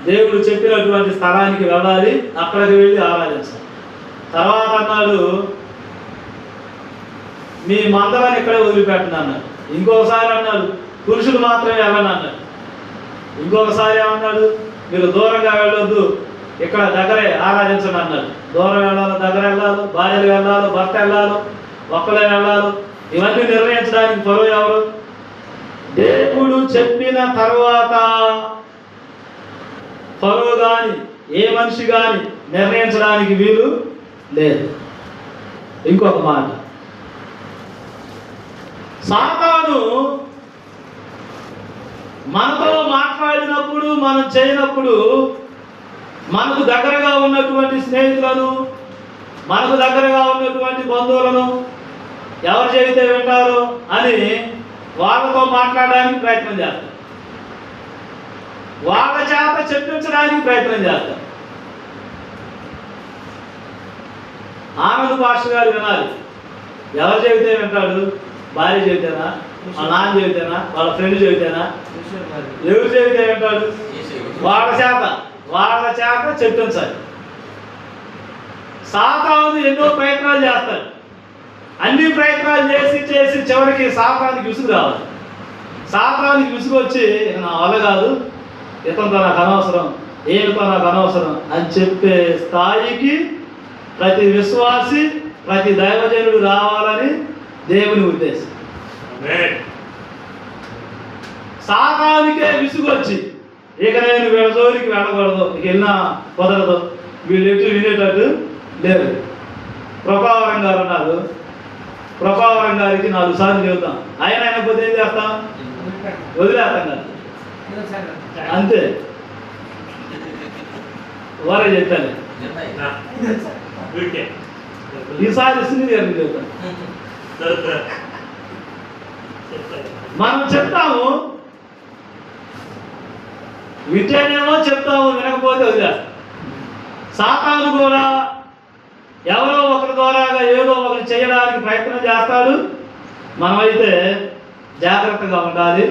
దేవుడు చెప్పినటువంటి స్థలానికి వెళ్ళాలి, అక్కడికి వెళ్ళి ఆరాధించాలి. తర్వాత అన్నాడు, మీ మందరాన్ని ఇక్కడే వదిలిపెట్టను అన్నాడు. ఇంకొకసారి అన్నాడు, పురుషులు మాత్రమే వెళ్ళను అన్నాడు. ఇంకొకసారి ఏమన్నాడు, మీరు దూరంగా వెళ్ళొద్దు, ఇక్కడ దగ్గరే ఆరాధించండి అన్నాడు. దూరం వెళ్ళాలి, దగ్గర వెళ్ళాలి, భార్యలు వెళ్ళాలి, భర్త వెళ్ళాలి, ఒక్కలే వెళ్ళాలి. ఇవన్నీ నిర్ణయించడానికి ఫరో ఎవరు? దేవుడు చెప్పిన తర్వాత ఫరో కానీ ఏ మనిషి కానీ నిర్ణయించడానికి వీలు లేదు. ఇంకొక మాట, సాతాను మనతో మాట్లాడినప్పుడు, మనం చేయనప్పుడు మనకు దగ్గరగా ఉన్నటువంటి స్నేహితులను, మనకు దగ్గరగా ఉన్నటువంటి బంధువులను ఎవరు చెబితే వింటారు అని వాళ్ళతో మాట్లాడడానికి ప్రయత్నం చేస్తారు, వాళ్ళ చేత చెప్పించడానికి ప్రయత్నం చేస్తారు. ఆనంద్ పాస్టర్ గారు వినాలి, ఎవరు చెబితే వింటాడు? భార్య చెబితేనా, మా నాన్న చెబితేనా, వాళ్ళ ఫ్రెండ్ చెబితేనా? ఎవరు చెబితే వింటాడు? వాళ్ళ చేత చెప్పించాలి. సాతాను ఎన్నో ప్రయత్నాలు చేస్తాడు. అన్ని ప్రయత్నాలు చేసి చివరికి సాతానికి విసుగు రావాలి. సాతానికి విసుగు వచ్చి, నా వల్ల కాదు, ఇతనితో నాకు అనవసరం, ఏమితో నాకు అనవసరం అని చెప్పే స్థాయికి ప్రతి విశ్వాసి, ప్రతి దైవజనుడు రావాలని దేవుని ఉద్దేశం. సాతానికే విసుగు వచ్చి, ఇక నేను వీళ్ళ జోలికి వెళ్ళకూడదు, ఇక వెళ్ళినా కుదరదు, వీళ్ళు ఎటు వినేటట్టు లేదు. ప్రభావరం గారు ఉన్నారు, ప్రభావరం గారికి 4 సార్లు చెబుతాం, ఆయన పోతే ఏం చేస్తాం? వదిలేస్తాం కదా, అంతే. వారే చెప్పాను, ఈసారి సునీల్ గారికి చెబుతాం. మనం చెప్తాము, వింటేనేమో చెప్తాము, వినకపోతే వదిలేస్తాం. సాతాను కూడా ఎవరో ఒకరి ద్వారాగా ఏదో ఒకటి చేయడానికి ప్రయత్నం చేస్తాడు. మనమైతే జాగ్రత్తగా ఉండాలి,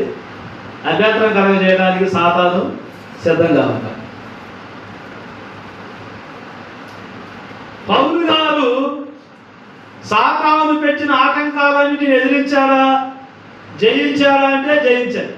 అభ్యంతరం కలగజేయడానికి సాతాను సిద్ధంగా ఉండాలి. పౌలు గారు సాతాను పెట్టిన ఆటంకాలన్నిటిని ఎదిరించాడా, జయించాడా అంటే జయించాడు.